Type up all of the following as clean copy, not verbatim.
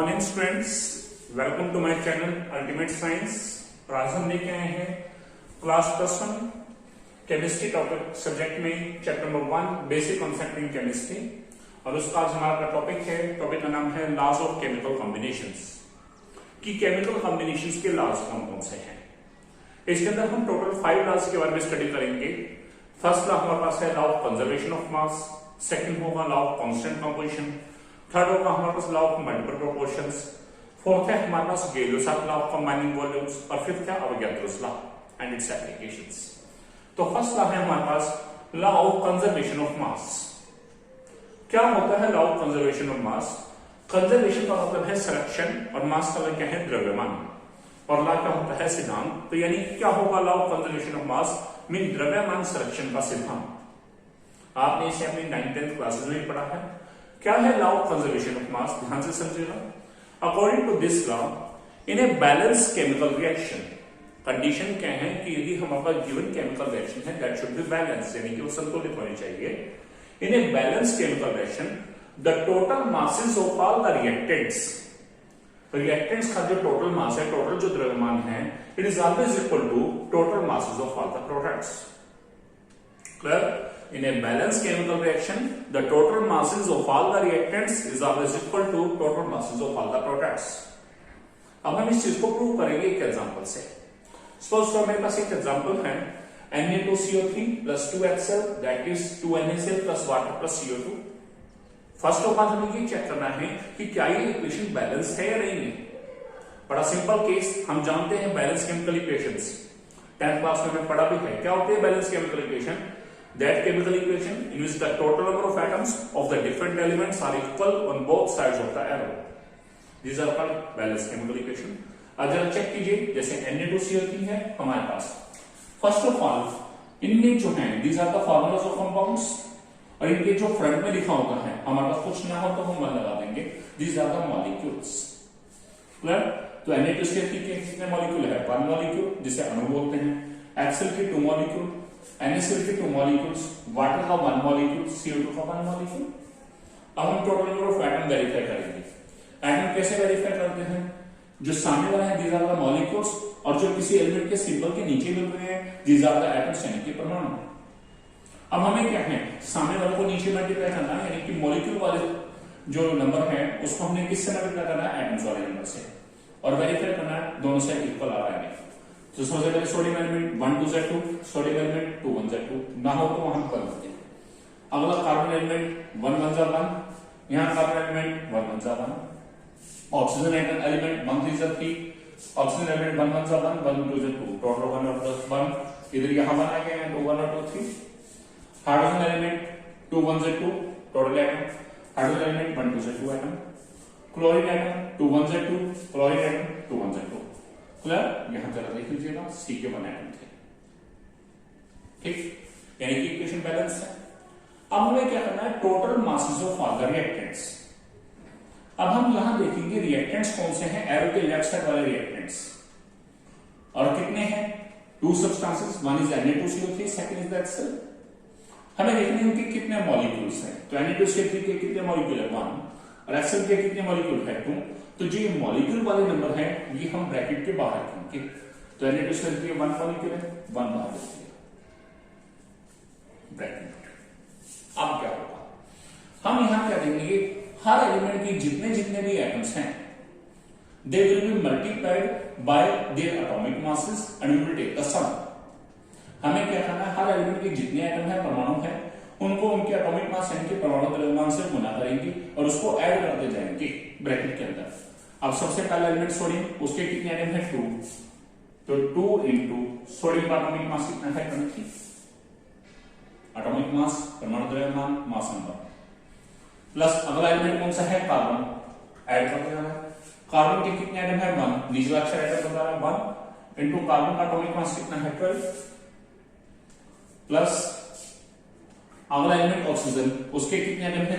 Morning students, welcome to my channel ultimate science. और आज हम लेके आए हैं क्लास +1 केमिस्ट्री टॉपिक सब्जेक्ट में chapter number 1 basic concept in chemistry. और उसका आज हमारा टॉपिक है, टॉपिक का नाम है लॉज ऑफ केमिकल कॉम्बिनेशंस। कि केमिकल कॉम्बिनेशंस के लॉज कौन कौन से हैं। इसके अंदर हम टोटल 5 लॉज के बारे में स्टडी करेंगे। फर्स्ट लॉ हमारे पास है law of conservation of mass, second होगा law of constant composition, third होगा हमारे पास law of multiple proportions, fourth है हमारे पास Gay-Lussac's law of combining volumes, और फिफ्थ है Avogadro's law and its applications. तो फर्स्ट लॉ है हमारे पास law of conservation of mass. क्या होता है law of conservation of mass? Conservation का मतलब है संरक्षण और मास का मतलब क्या है? द्रव्यमान। और लॉ क्या होता है? सिद्धांत। तो यानी क्या होगा law of conservation of mass? Mean द्रव्यमान संरक्षण का सिद्धांत। आपने इसे अपनी 9th-10th क्लासेस में पढ़ा है। क्या है law of conservation of mass? ध्यान से समझिएगा। According to this law, in a balance chemical reaction, condition क्या है कि यदि हमारे पास गिवन केमिकल रिएक्शन है दैट शुड बी बैलेंस, यानी कि वो संतुलित होनी चाहिए। In a balance chemical reaction the total masses of all the reactants का जो टोटल मास है, टोटल जो द्रव्यमान है, it is always equal to total masses of all the products. Clear? In a balanced chemical reaction, the total masses of all the reactants is always equal to total masses of all the products. अब हम इस चीज को prove करेंगे एक example से। Suppose तो मेरे पास एक एग्जांपल है Na2CO3 plus 2HCl that is 2NaCl plus water plus CO2। First of all हमें ये चेक करना है कि क्या ये इक्वेशन बैलेंस है या नहीं है। बड़ा सिंपल केस, हम जानते हैं balance chemical equations, 10th class में पढ़ा भी है। क्या होती है balance chemical equation? That chemical equation in which the total number of atoms of the different elements are equal on both sides of the arrow. These are called balanced chemical equation. अब जरा check कीजिए, जैसे Na2CO3 है हमारे पास। First of all इनमें जो है these are the formulas of compounds, और इनके जो फ्रंट में लिखा होता है, हमारे पास कुछ ना हो तो हम 1 लगा देंगे। These are the molecules. Clear? तो Na2CO3 के कितने मॉलिक्यूल है? 1 मॉलिक्यूल, जिसे अणु बोलते हैं। HCl के 2 मॉलिक्यूल, NaCl के 2 मॉलिक्यूल्स, वाटर का 1 मॉलिक्यूल, CO2 का 1 मॉलिक्यूल। अब हम total number of atom verify करेंगे। एटम कैसे वेरीफाई करते हैं? जो सामने वाला है दीज आर द मॉलिक्यूल्स, और जो किसी एलिमेंट के सिंबल के नीचे मिल रहे हैं दीज आर द एटम्स, यानी कि परमाणु। अब हमें क्या है, सामने वाले को नीचे मल्टीप्लाई करना है, यानी कि मॉलिक्यूल वाले जो नंबर है उसको हमने किससे मल्टीप्लाई करना है? एटम्स वाले नंबर से। और वेरीफाई करना है दोनों से इक्वल आ रहा है। तो सबसे पहले sodium element 1 2 Z 2, sodium element 2 1 Z 2, ना हो तो हम कर देते हैं। अगला कार्बन एलिमेंट 1 1 Z 1, यहां carbon element 1 1 Z 1, oxygen element 1 3 Z 3, oxygen element 1 1 Z 1 1 2 Z 2, total 1 और प्लस 1 इधर यहां बना गए हैं 2 1 और 2 3। Hydrogen element 2 1 Z 2, total atom hydrogen element 1 2 Z 2 atom. Chlorine atom 2 1 Z 2, chlorine atom 2 1 Z 2। Clear? यहां जरा देख लीजिएगा, सी के 1 एटम थे। ठीक, यानी कि इक्वेशन बैलेंस है। अब हमें क्या करना है? Total masses of all the reactants. अब हम यहां देखेंगे रिएक्टेंट्स कौन से हैं, एरो के लेफ्ट साइड वाले रिएक्टेंट्स, और कितने हैं? 2 substances, one is Na2CO3, second is HCl। हमें देखना है उनके कितने मॉलिक्यूल्स हैं। तो Na2CO3 के कितने मॉलिक्यूल है? 1, और HCl के कितने मॉलिक्यूल है? 2। तो जो ये मॉलिक्यूल वाले नंबर है ये हम ब्रैकेट के बाहर रखेंगे। तो Na2CO3 के 1 मॉलिक्यूल है, 1 बाहर रखिए ब्रैकेट। अब क्या होगा, हम यहां क्या देंगे, हर एलिमेंट के जितने जितने भी एटम्स हैं they will be multiplied by their atomic masses and we will take the sum. हमें क्या करना है, हर एलिमेंट के जितने एटम है, परमाणु है, उनको उनके एटॉमिक मास यानी कि परमाणु द्रव्यमान से गुना करेंगे और उसको ऐड करते जाएंगे ब्रैकेट के अंदर। अब सबसे पहला एलिमेंट सोडियम, उसके कितने एटम है? 2, तो 2 इंटू सोडियम का एटॉमिक मास कितना है? 23। एटॉमिक मास, परमाणु द्रव्यमान, मास नंबर, प्लस अगला एलिमेंट कौन सा है? कार्बन, ऐड करते जाना है। कार्बन के कितने एटम है? 1, निचला अक्षर एटम बता रहा है 1 इंटू कार्बन का एटॉमिक मास कितना है? 12, प्लस अगला एलिमेंट ऑक्सीजन, उसके कितने एटम है?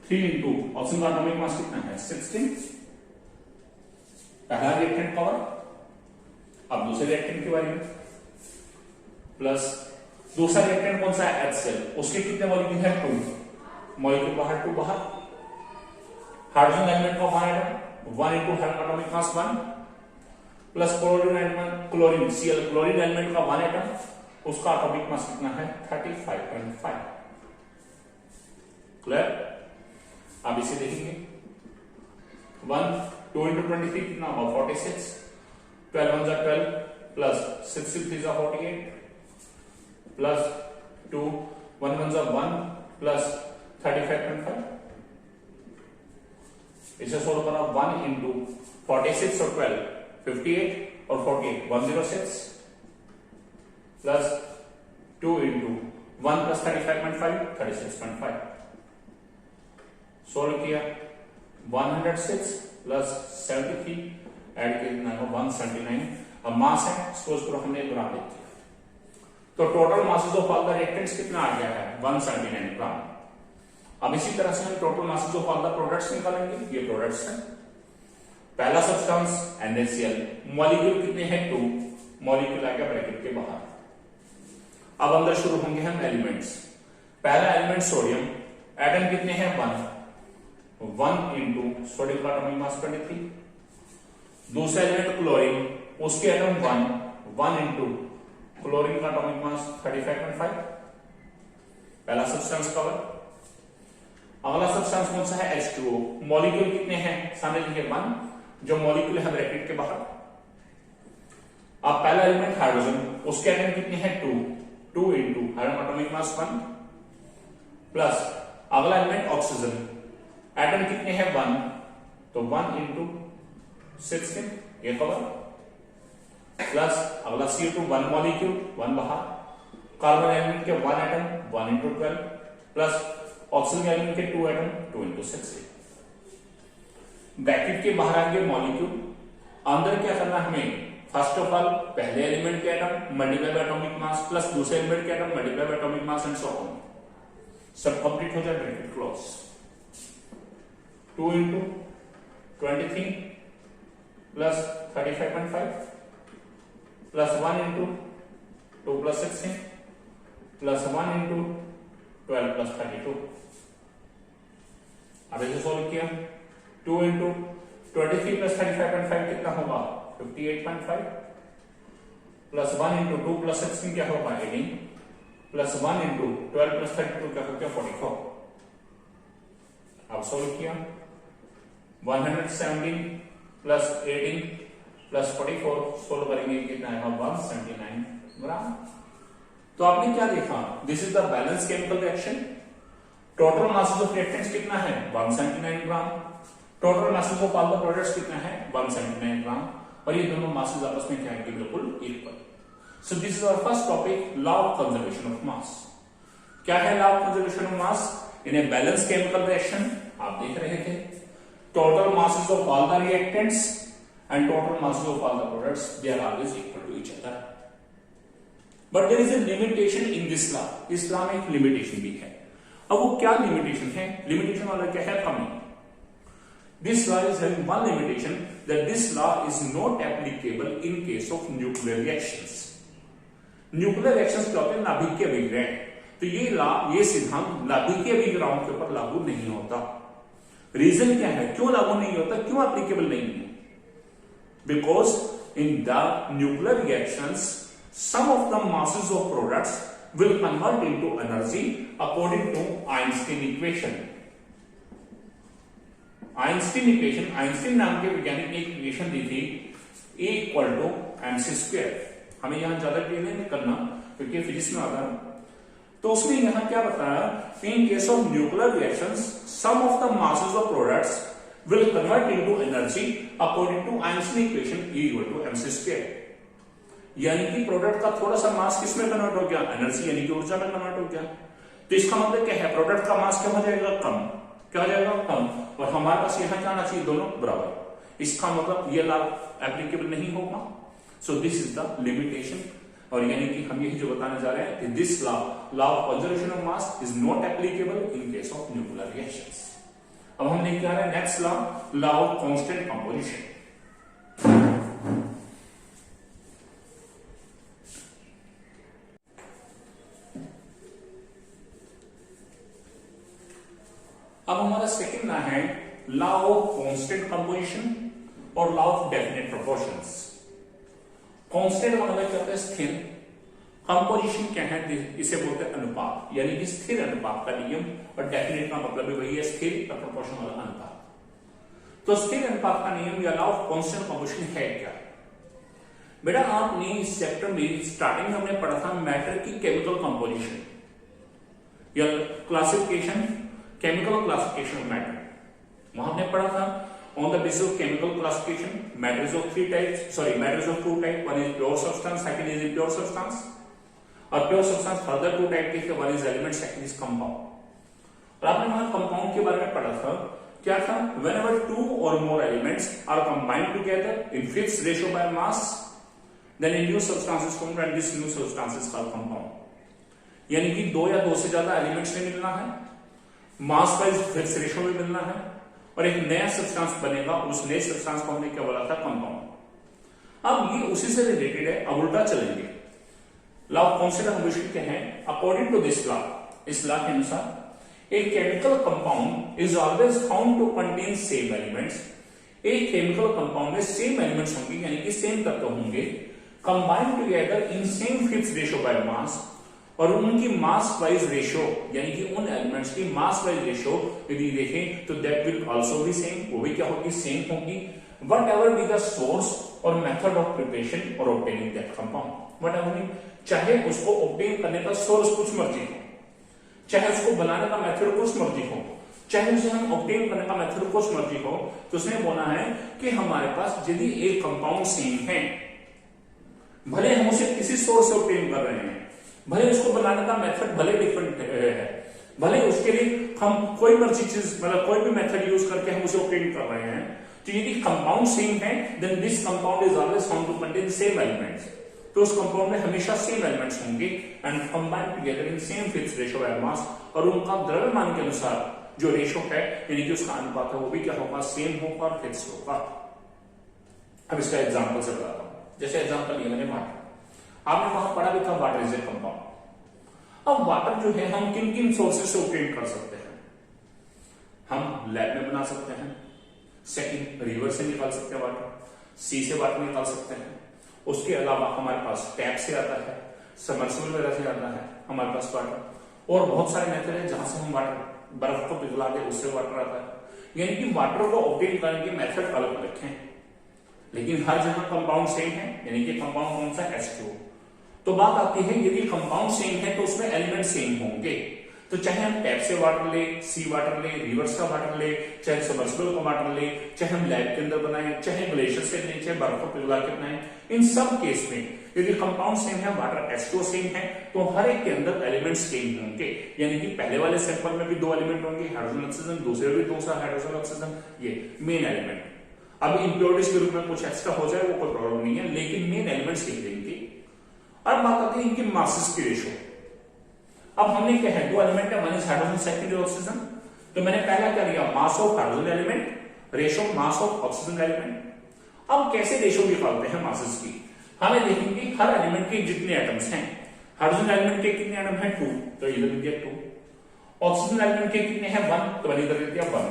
3 इंटू ऑक्सीजन का एटॉमिक मास कितना है? 16। पहला रिएक्टेंट कवर। अब दूसरे रिएक्टेंट के बारे में, प्लस दूसरा रिएक्टेंट कौन सा है? HCl, उसके कितने मॉलिक्यूल है? 2 मॉलिक्यूल बाहर, 2 बाहर, हाइड्रोजन एलिमेंट का 1 atom 1 into atomic mass 1 plus chlorine Cl chlorine element का 1 एटम, उसका एटॉमिक मास कितना है 35.5। क्लियर? अब इसे देखेंगे 1 2 into 23 कितना होगा 46, 12 1 जा 12 प्लस 6 3 जा 48 प्लस 2 1 1 जा 1 प्लस 35.5। इसे सोल्व करा 1 into 46 और 12 58 और 48 106 प्लस 2 into 1 plus 35.5 36.5। सोल्व किया 106 प्लस 73 ऐड कितना है 179। अब मास है, सपोज करो हमने ग्राम लिख दिया, तो total masses of all the reactants कितना आ गया है 179 ग्राम। अब इसी तरह से हम total masses of all the products निकालेंगे। ये प्रोडक्ट्स हैं, पहला सब्सटेंस NaCl, मॉलिक्यूल कितने हैं 2, मॉलिक्यूल आ गया ब्रैकेट के बाहर। अब अंदर शुरू होंगे हम एलिमेंट्स। पहला एलिमेंट सोडियम, एटम कितने हैं 1 into सोडियम का एटॉमिक मास 23। दूसरा एलिमेंट क्लोरीन, उसके एटम 1 into क्लोरीन का एटॉमिक मास 35.5। पहला सब्सटेंस कवर। अगला सब्सटेंस कौन सा है H2O, मॉलिक्यूल कितने हैं सामने लिखे 1, जो मॉलिक्यूल है ब्रैकेट के बाहर। अब पहला एलिमेंट हाइड्रोजन, उसके एटम कितने हैं 2 into hydrogen atomic mass 1 plus अगला एलिमेंट ऑक्सीजन, एटम कितने हैं 1, तो 1 into 16 ये कवर प्लस अगला CO2 1 मॉलिक्यूल 1 बाहर, कार्बन एलिमेंट के 1 atom 1 into 12 plus oxygen element के 2 एटम 2 into 16। ब्रैकेट के बाहर आएंगे मॉलिक्यूल, अंदर क्या करना हमें, फर्स्ट ऑफ ऑल पहले एलिमेंट के atom multiply by atomic mass plus दूसरे एलिमेंट के atom multiply by atomic mass and so on, सब कंप्लीट हो जाए bracket close. 2 into 23 plus 35.5 plus 1 into 2 plus 16 plus 1 into 12 plus 32। अब इसे सोल्व किया 2 into 23 plus 35.5 कितना होगा 58.5 प्लस 1 into 2 plus 16 क्या होगा 18 प्लस 1 into 12 plus 32 क्या होगा 44। अब सोल्व किया 117 प्लस 18 प्लस 44 सोल्व करेंगे कितना आएगा 179 ग्राम। तो आपने क्या देखा, this is the balance chemical reaction. Total masses of reactants कितना है 179 gram, total masses of all the products कितना है 179 ग्राम, और ये दोनों मासेस आपस में क्या है बिल्कुल equal. So this is our first topic, law of conservation of mass. क्या है law of conservation of mass in a balance chemical reaction? आप देख रहे थे total masses of all the reactants and total masses of all the products, they are always equal to each other. But there is a limitation in this law, इस law में एक limitation भी है। अब वो क्या लिमिटेशन है? Limitation वाला क्या है, कमी। This law is having one limitation, that this law is not applicable in case of nuclear reactions. Nuclear reactions क्या होते हैं, नाभिकीय अभिक्रियाएं, तो ये लॉ, ये सिद्धांत नाभिकीय अभिक्रियाओं के ऊपर लागू नहीं होता। रीजन क्या है, क्यों लागू नहीं होता, क्यों एप्लीकेबल नहीं है? Because in the nuclear reactions some of the masses of products will convert into energy according to Einstein equation. Einstein नाम के वैज्ञानिक ने एक इक्वेशन दी थी, E equal to mc²। हमें यहां ज्यादा क्लियर नहीं करना क्योंकि फिजिक्स में आता है। तो उसने यहां क्या बताया, in case of nuclear reactions some of the masses of products will convert into energy according to Einstein equation E equal to mc²। यानी कि प्रोडक्ट का थोड़ा सा मास किसमें कन्वर्ट हो गया, एनर्जी यानी कि ऊर्जा में कन्वर्ट हो गया। तो इसका मतलब क्या है, प्रोडक्ट का मास क्या हो जाएगा, कम। क्या हो जाएगा, कम। और हमारे पास यहां क्या आना चाहिए, दोनों बराबर। इसका मतलब ये लॉ एप्लीकेबल नहीं होगा। सो दिस इज द लिमिटेशन, और यानी कि हम यही जो बताने जा रहे हैं कि this law of conservation of mass is not applicable in case of nuclear reactions. अब हम लेके आ रहे हैं next law of constant composition. अब हमारा सेकंड लॉ है लॉ ऑफ कांस्टेंट कंपोजिशन और law of definite proportions. Constant का मतलब क्या होता है? स्थिर। कंपोजिशन क्या है? इसे बोलते हैं अनुपात, यानी कि स्थिर अनुपात का नियम। और डेफिनेट का मतलब भी वही है, स्थिर और प्रोपोर्शनल वाला अनुपात। तो स्थिर अनुपात का नियम या लॉ ऑफ कांस्टेंट कंपोजिशन है क्या? बेटा आपने इस चैप्टर में स्टार्टिंग में हमने पढ़ा था मैटर की केमिकल कंपोजिशन या classification, chemical classification of matter. वहां हमने पढ़ा था on the basis of chemical classification matter is of three types, matter is of two types, one is pure substance, second is impure substance। और pure substance further two type के, one is element, second is compound। और आपने वहां compound के बारे में पढ़ा था, क्या था? whenever two or more elements are combined together in fixed ratio by mass, then a new substance is formed and this new substance is called compound। यानी कि दो या दो से ज्यादा एलिमेंट्स में मिलना है, मास वाइज फिक्स रेशियो में मिलना है और एक नया सब्सटेंस बनेगा, उस नए सब्सटेंस को हमने क्या बोला था? कंपाउंड। अब ये उसी से रिलेटेड है, अब उल्टा चलेंगे। लॉ ऑफ कांस्टेंट कंपोजिशन क्या है? अकॉर्डिंग टू दिस लॉ, इस लॉ के अनुसार a chemical compound is always found to contain same elements. एक केमिकल कंपाउंड में सेम एलिमेंट्स होंगे, यानी कि सेम तत्व होंगे, combined together in same fixed ratio by mass. और उनकी मास वाइज रेशियो, यानी कि उन एलिमेंट्स की मास वाइज रेशियो यदि देखें तो that will also be same, वो भी क्या होगी? सेम होगी। What ever be the source और मेथड ऑफ प्रिपरेशन और obtaining that compound, what ever, चाहे उसको ऑब्टेन करने का सोर्स कुछ मर्जी हो, चाहे उसको बनाने का मेथड कुछ मर्जी हो, चाहे उसे हम ऑब्टेन करने का मेथड कुछ मर्जी हो, तो उसने बोला है कि हमारे पास यदि एक कंपाउंड सेम है, भले हम उसे किसी सोर्स से ऑब्टेन कर रहे हैं, भले उसको बनाने का मेथड भले डिफरेंट है, भले उसके लिए हम कोई मर्जी चीज, मतलब कोई भी मेथड यूज करके हम उसे ऑब्टेन कर रहे हैं, तो यदि कंपाउंड सेम है then this compound is always found to contain same elements. तो उस कंपाउंड में हमेशा सेम एलिमेंट्स होंगे and combined together in same fixed ratio by mass. और उनका द्रव्यमान के अनुसार जो रेशियो है, यानी कि उसका अनुपात है, वो भी क्या होगा? सेम होगा और फिक्स होगा। अब इसका एग्जांपल से बताता हूं। जैसे एग्जांपल ये मैंने वाटर, आपने वहां पढ़ा भी था वाटर इज ए कंपाउंड। अब वाटर जो है हम किन किन सोर्सेज से ऑब्टेन कर सकते हैं? हम लैब में बना सकते हैं, सेकंड रिवर से निकाल सकते हैं वाटर, सी से वाटर निकाल सकते हैं, उसके अलावा हमारे पास टैप से आता है, सबमर्सिबल वगैरह से आता है हमारे पास वाटर, और बहुत सारे मेथड है जहां से हम वाटर, बर्फ को पिघला के उससे वाटर आता है। यानी कि वाटर को ऑब्टेन करने के मेथड अलग अलग हैं, लेकिन हर जगह कंपाउंड सेम है, यानी कि कंपाउंड कौन सा? H2O। तो बात आती है यदि कंपाउंड सेम है तो उसमें एलिमेंट सेम होंगे। तो चाहे हम टैप से वाटर ले, सी वाटर ले, रिवर्स का वाटर ले, चाहे सबमर्सिबल का वाटर ले, चाहे हम लैब के अंदर बनाए, चाहे ग्लेशियर से ले, चाहे बर्फ को पिघला के बनाए, इन सब केस में यदि कंपाउंड सेम है, वाटर H2O सेम है, तो हर एक के अंदर एलिमेंट सेम होंगे। यानी कि पहले वाले सैंपल में भी दो एलिमेंट होंगे, हाइड्रोजन ऑक्सीजन, दूसरे में भी दूसरा हाइड्रोजन ऑक्सीजन, ये मेन एलिमेंट। अब इंप्योरिटीज के रूप में कुछ एक्स्ट्रा हो जाए वो कोई प्रॉब्लम नहीं है, लेकिन मेन एलिमेंट सेम रहेंगे। अब बात आती है इनकी मासेस की रेशियो। अब हमने क्या है? दो एलिमेंट है, one is hydrogen, second is oxygen. तो मैंने पहला क्या लिया? Mass of hydrogen element ratio mass of oxygen element. अब कैसे रेशियो निकालते हैं मासेस की? हमें देखेंगे हर एलिमेंट के जितने एटम्स हैं। हाइड्रोजन एलिमेंट के कितने एटम हैं? 2, तो इधर लिख दिया 2। ऑक्सीजन एलिमेंट के कितने हैं? 1, तो इधर लिख दिया 1।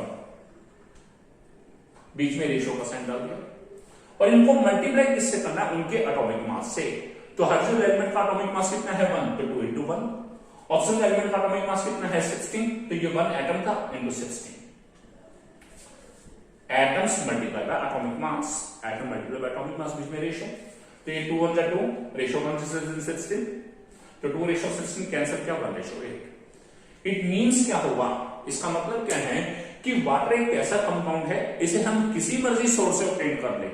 बीच में रेशियो का साइन डाल दिया। और इनको मल्टीप्लाई किससे करना है? उनके एटॉमिक मास से। तो हाइड्रोजन एलिमेंट का एटॉमिक मास कितना है? 1, तो 2 into 1। ऑक्सीजन एलिमेंट का एटॉमिक मास कितना है? 16, तो ये 1 एटम था into 16। Atoms multiply by atomic mass, atom multiply by atomic mass, बीच में रेशियो। तो ये 2 1 2, रेशियो 1 to 16, तो 2 रेशियो 16 कैंसिल किया, 1 रेशियो 8। इट मींस क्या होगा? इसका मतलब क्या है कि वाटर एक ऐसा कंपाउंड है, इसे हम किसी मर्जी सोर्स से ऑब्टेन कर ले,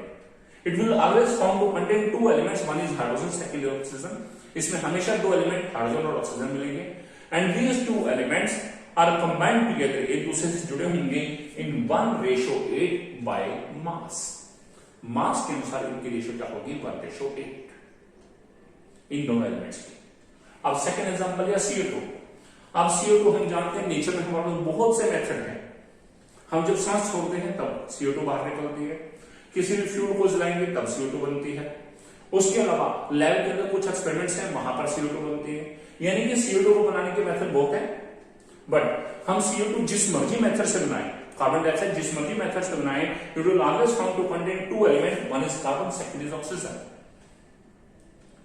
it will always found to contain 2 elements, one is hydrogen, second is oxygen. इसमें हमेशा 2 एलिमेंट हाइड्रोजन और ऑक्सीजन मिलेंगे and these 2 elements are combined together, एक दूसरे से जुड़े होंगे इन 1:8 बाय मास। मास के अनुसार इनकी रेशियो क्या होगी? 1:8 इन दोनों एलिमेंट्स की। अब सेकंड एग्जांपल या CO2। अब CO2 हम जानते हैं नेचर में हमारे पास बहुत से मेथड हैं। हम जब सांस छोड़ते हैं तब CO2 बाहर निकलती है, किसी भी फ्यूल को जलाएंगे तब CO2 बनती है। उसके अलावा लैब के अंदर कुछ एक्सपेरिमेंट्स हैं, वहां पर CO2 बनती है। यानी कि CO2 को बनाने के मेथड बहुत है, बट हम CO2 जिस मर्जी मेथड से बनाए कार्बन डाइऑक्साइड जिस मर्जी मेथड से बनाए, it will always found to contain two element, one is carbon, second is oxygen.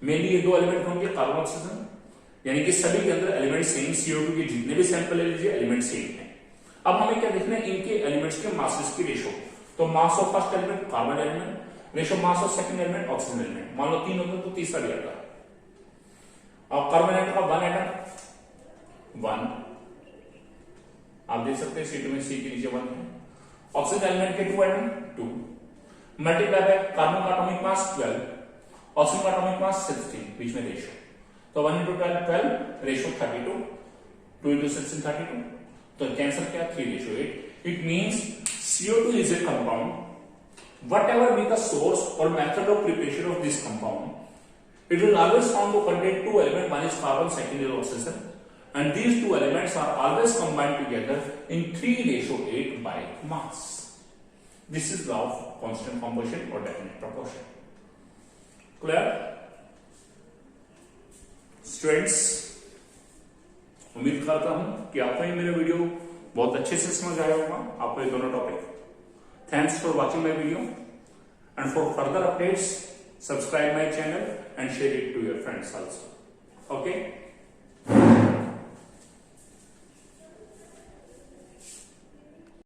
Mainly ये दो एलिमेंट होंगे, कार्बन ऑक्सीजन, यानी कि सभी के अंदर एलिमेंट सेम, CO2 के जितने भी सैंपल ले लीजिए एलिमेंट सेम है। अब हमें क्या देखना है, इनके एलिमेंट्स के मासेस की रेशो। तो mass of first element carbon element, ratio mass of second element oxygen element. मान लो 3 होता तो तीसरा भी आता। अब कार्बन एटम का 1 एटम 1, आप देख सकते हैं C2 में C के नीचे 1 है। ऑक्सीजन एलिमेंट के 2 एटम 2, मल्टीप्लाई बाय कार्बन का एटॉमिक मास 12, ऑक्सीजन का एटॉमिक मास 16, बीच में रेशो। तो 1 into 12 12, रेशो 32, 2 into 16 32, तो कैंसर क्या 3:8। It means CO2 is a compound, whatever be the source or method of preparation of this compound, it will always found to contain two elements, one is carbon, second is oxygen, and these two elements are always combined together in 3:8 by mass. This is law of constant composition or definite proportion. Clear? Students, उम्मीद करता हूं कि आपको ये मेरा video बहुत अच्छे से समझ आया होगा, आपको ये दोनों topic. Thanks for watching my video and for further updates subscribe my channel and share it to your friends also. Okay.